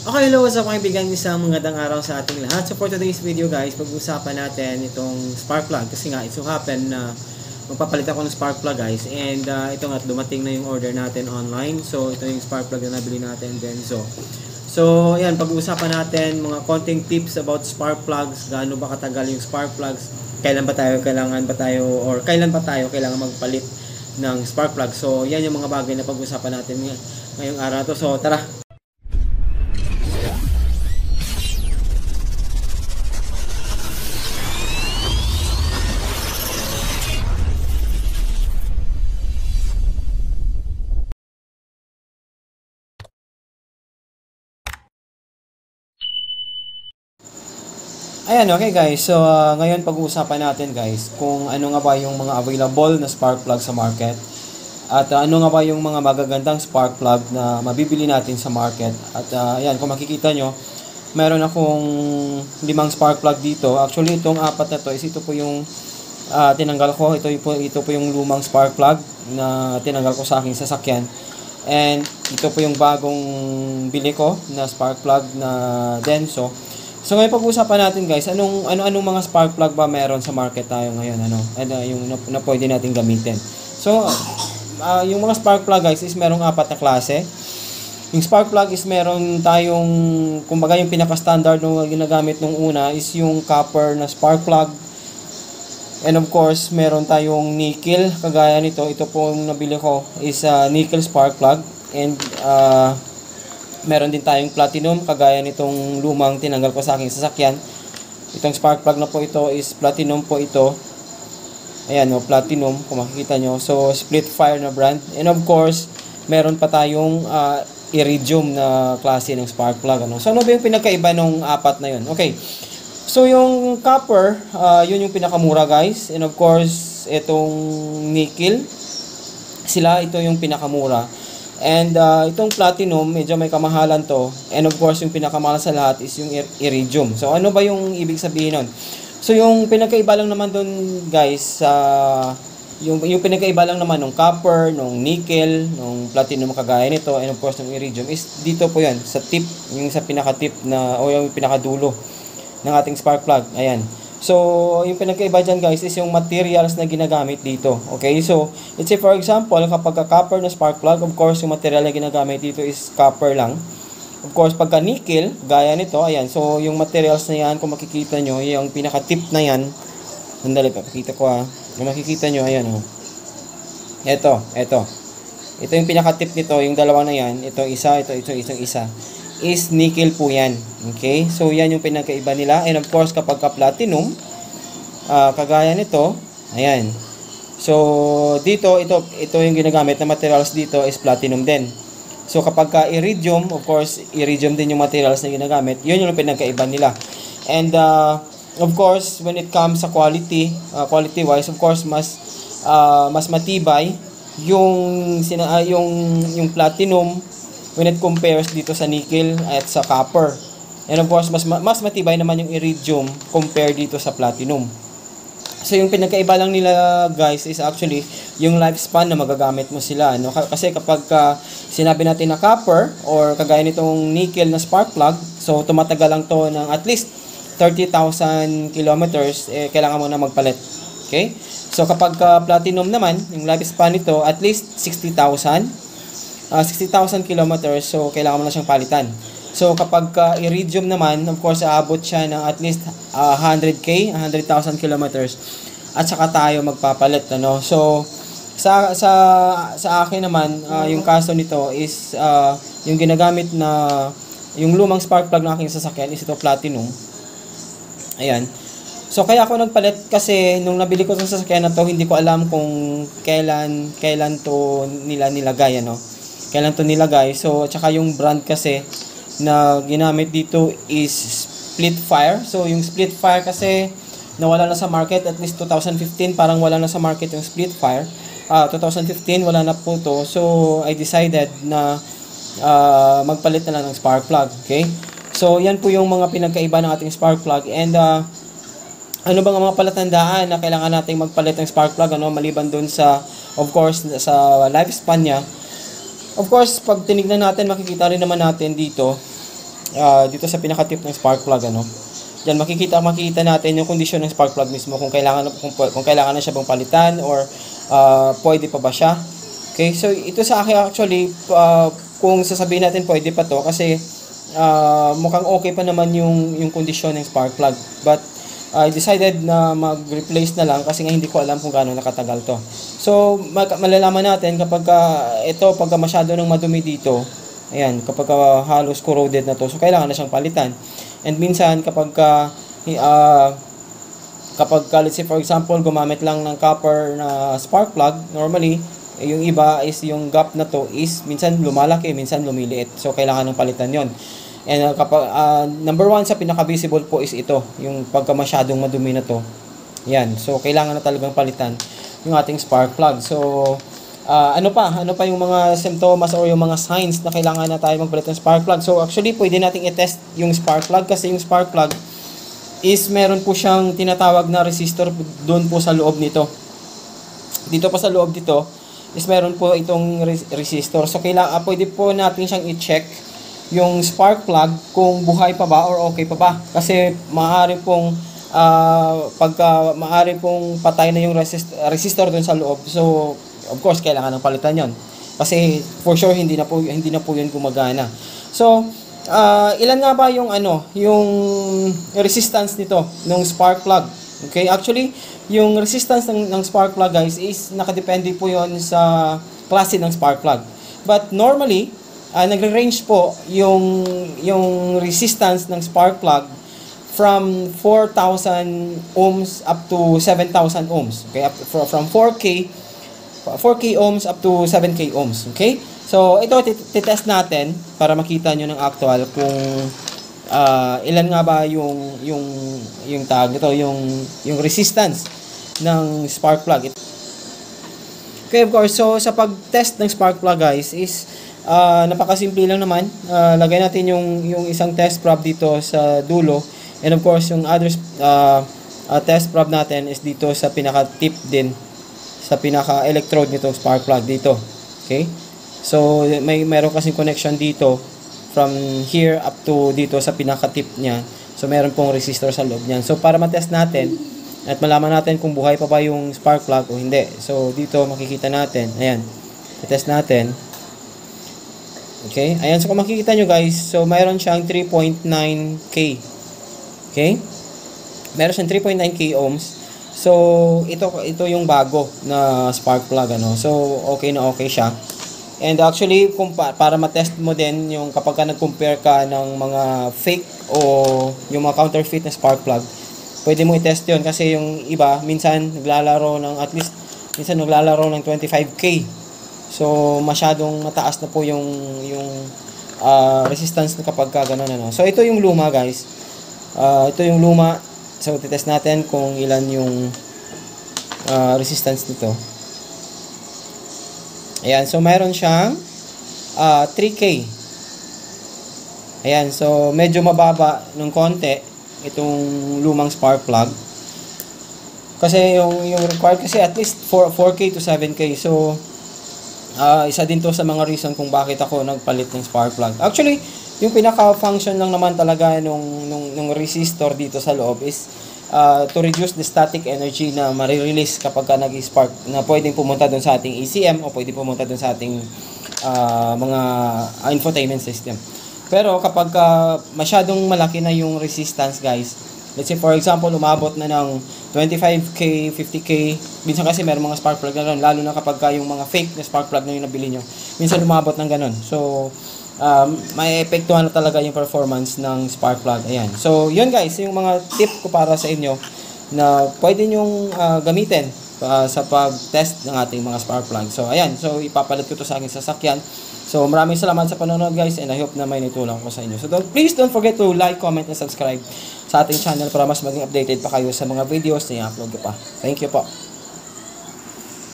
Okay, hello, what's up mga kaibigan, isang magandang araw sa ating lahat. So for today's video guys, pag-usapan natin itong spark plug kasi nga it so happen na magpapalit ako ng spark plug guys, and ito nga dumating na yung order natin online. So ito yung spark plug na nabili natin din. So ayan, pag-uusapan natin mga konting tips about spark plugs, gaano ba katagal yung spark plugs, kailan ba tayo kailangan magpalit ng spark plug. So yan yung mga bagay na pag-uusapan natin ngayong araw to. So tara. Ayan, okay guys. So, ngayon pag-uusapan natin guys kung ano nga ba yung mga available na spark plug sa market. At ano nga ba yung mga magagandang spark plug na mabibili natin sa market. At ayan, kung makikita nyo, meron akong 5 spark plug dito. Actually, itong 4 na to is ito po yung tinanggal ko. Ito po yung lumang spark plug na tinanggal ko sa aking sasakyan. And ito po yung bagong bili ko na spark plug na Denso. So ngayon pag-uusapan natin guys, anong mga spark plug ba meron sa market tayo ngayon, yung na pwede natin gamitin. So yung mga spark plug guys is merong 4 na klase. Yung spark plug is meron tayong, kumbaga yung pinaka-standard na ginagamit nung una is yung copper na spark plug. And of course, meron tayong nickel, kagaya nito. Ito po yung nabili ko is nickel spark plug. And meron din tayong platinum, kagaya nitong lumang tinanggal ko sa aking sasakyan. Itong spark plug na po ito is platinum po ito. Ayan o, platinum, kung makikita nyo. So, split fire na brand. And of course, meron pa tayong iridium na klase ng spark plug. So, ano ba yung pinagkaiba ng 4 na yun? Okay. So, yung copper, yun yung pinakamura guys. And of course, itong nickel, ito yung pinakamura. And itong platinum, medyo may kamahalan to. And of course, yung pinakamahal sa lahat is yung iridium. So, ano ba yung ibig sabihin nun? So, yung pinagkaiba lang naman dun, guys, yung pinagkaiba lang naman ng copper, ng nickel, ng platinum kagaya nito, and of course, ng iridium, is dito po yan, sa tip, yung sa pinaka-tip na, o yung pinakadulo ng ating spark plug. Ayan. So, yung pinagkaiba dyan guys is yung materials na ginagamit dito. Okay, so, let's say for example, kapag copper na spark plug, of course, yung material na ginagamit dito is copper lang. Of course, pagka nickel, gaya nito, ayan, so, yung materials na yan, kung makikita nyo, yung pinaka-tip na yan, sandali, papakita ko kung makikita nyo, ayan, ito yung pinaka-tip nito, yung dalawang na yan, ito isa, is nickel po yan. Okay? So, yan yung pinagkaiba nila. And of course, kapag ka-platinum, kagaya nito, ayan. So, dito, ito yung ginagamit na materials dito is platinum din. So, kapag ka-iridium, of course, iridium din yung materials na ginagamit. Yun yung pinagkaiba nila. And, of course, when it comes sa quality-wise, of course, mas matibay yung platinum when it compares dito sa nickel at sa copper. And of course, mas matibay naman yung iridium compared dito sa platinum. So, yung pinagkaiba lang nila guys is actually yung lifespan na magagamit mo sila. Kasi kapag sinabi natin na copper or kagaya nitong nickel na spark plug, so tumatagal lang to ng at least 30,000 kilometers, kailangan mo na magpalit. Okay? So, kapag platinum naman, yung lifespan nito at least 60,000 kilometers, so kailangan mo na siyang palitan. So kapag iridium naman, of course aabot siya ng at least 100,000 kilometers at saka tayo magpapalit, So sa akin naman, yung kaso nito is yung ginagamit na yung lumang spark plug ng aking sasakyan is ito platinum. Ayan. So kaya ako nagpalit kasi nung nabili ko itong sasakyan na to, hindi ko alam kung kailan to nilagay, Kailan to nilagay. So, tsaka yung brand kasi na ginamit dito is Split Fire. So, yung Split Fire kasi nawala na sa market. At least 2015, parang wala na sa market yung Split Fire. 2015, wala na po to. So, I decided na magpalit na lang ng spark plug. Okay? So, yan po yung mga pinagkaiba ng ating spark plug. And, ano bang mga palatandaan na kailangan nating magpalit ng spark plug, maliban dun sa, of course, sa lifespan niya. Of course, pag tinignan natin, makikita rin naman natin dito, dito sa pinaka-tip ng spark plug, ano. Diyan makikita natin yung kondisyon ng spark plug mismo, kung kailangan na siya bang palitan, or pwede pa ba siya. Okay, so ito sa akin actually, kung sasabihin natin pwede pa to, kasi mukhang okay pa naman yung kondisyon ng spark plug. But I decided na mag-replace na lang kasi nga hindi ko alam kung gaano nakatagal to. So malalaman natin kapag pagka masyado nang madumi dito, ayan, kapag halos corroded na to, so kailangan na siyang palitan. And minsan kapag let's say for example gumamit lang ng copper na spark plug, normally yung iba is yung gap na to is minsan lumalaki, minsan lumiliit. So kailangan ng palitan 'yon. And kapag number one sa pinaka-visible po is ito, yung pagka masyadong madumi na to. Yan. So kailangan na talagang palitan yung ating spark plug. So ano pa yung mga symptoms or yung mga signs na kailangan na tayo magpalit ng spark plug? So actually pwede nating i-test yung spark plug, kasi yung spark plug is meron po siyang tinatawag na resistor doon po sa loob nito. Dito po sa loob dito is meron po itong resistor. So pwede po natin siyang i-check yung spark plug kung buhay pa ba or okay pa ba. Kasi maaari pong patay na yung resistor doon sa loob. So of course kailangan ng palitan 'yon. Kasi for sure hindi na po 'yun gumagana. So ilan nga ba yung yung resistance nito ng spark plug? Okay, actually yung resistance ng spark plug guys is nakadepende po 'yon sa klase ng spark plug. But normally nagre-range po yung resistance ng spark plug from 4,000 ohms up to 7,000 ohms. Okay, from 4K ohms up to 7K ohms. Okay? So, ito titest natin para makita nyo ng actual kung ilan nga ba yung tag nito, yung resistance ng spark plug. Okay, of course. So, sa pag-test ng spark plug guys is napakasimple lang naman. Lagay natin yung isang test prob dito sa dulo. And of course, yung other test prob natin is dito sa pinaka-tip din, sa pinaka-electrode nitong spark plug dito. Okay? So, meron kasing connection dito from here up to dito sa pinaka-tip niya. So, meron pong resistor sa loob niyan. So, para ma-test natin at malaman natin kung buhay pa ba yung spark plug o hindi. So, dito makikita natin. Ayan. I-test natin. Okay? Ayan. So, kung makikita nyo guys, so, meron siyang 3.9K. Okay? Meron siyang 3.9K ohms. So, ito yung bago na spark plug, ano. So, okay na okay siya. And actually, para ma-test mo din yung kapag nag-compare ka ng mga fake o yung mga counterfeit na spark plug, pwede mo i-test yun kasi yung iba, minsan naglalaro ng 25K. So, masyadong mataas na po yung resistance na kapag gano'n, ano. So, ito yung luma, guys. Ito yung luma. So, titest natin kung ilan yung resistance nito. Ayan. So, mayroon siyang 3K. Ayan. So, medyo mababa ng konti itong lumang spark plug. Kasi yung required kasi at least 4K to 7K. So, isa din to sa mga reason kung bakit ako nagpalit ng spark plug. Actually, yung pinaka-function lang naman talaga nung resistor dito sa loob is to reduce the static energy na marirelease kapag nag-spark, na pwedeng pumunta doon sa ating ECM o pwedeng pumunta doon sa ating mga infotainment system. Pero kapag masyadong malaki na yung resistance guys, let's say for example umabot na ng 25K, 50K, minsan kasi meron mga spark plug na gano'n, lalo na kapag yung mga fake na spark plug na yung nabili nyo, minsan umabot ng gano'n. So may epektuhan na talaga yung performance ng spark plug. Ayan. So, yun guys, yung mga tip ko para sa inyo na pwede nyong gamitin sa pag-test ng ating mga spark plug. So, ayan. So, ipapalit ko to sa aking sasakyan. So, maraming salamat sa panonood guys, and I hope na may natulong ko sa inyo. So, please don't forget to like, comment, and subscribe sa ating channel para mas maging updated pa kayo sa mga videos na i-upload ko pa. Thank you po.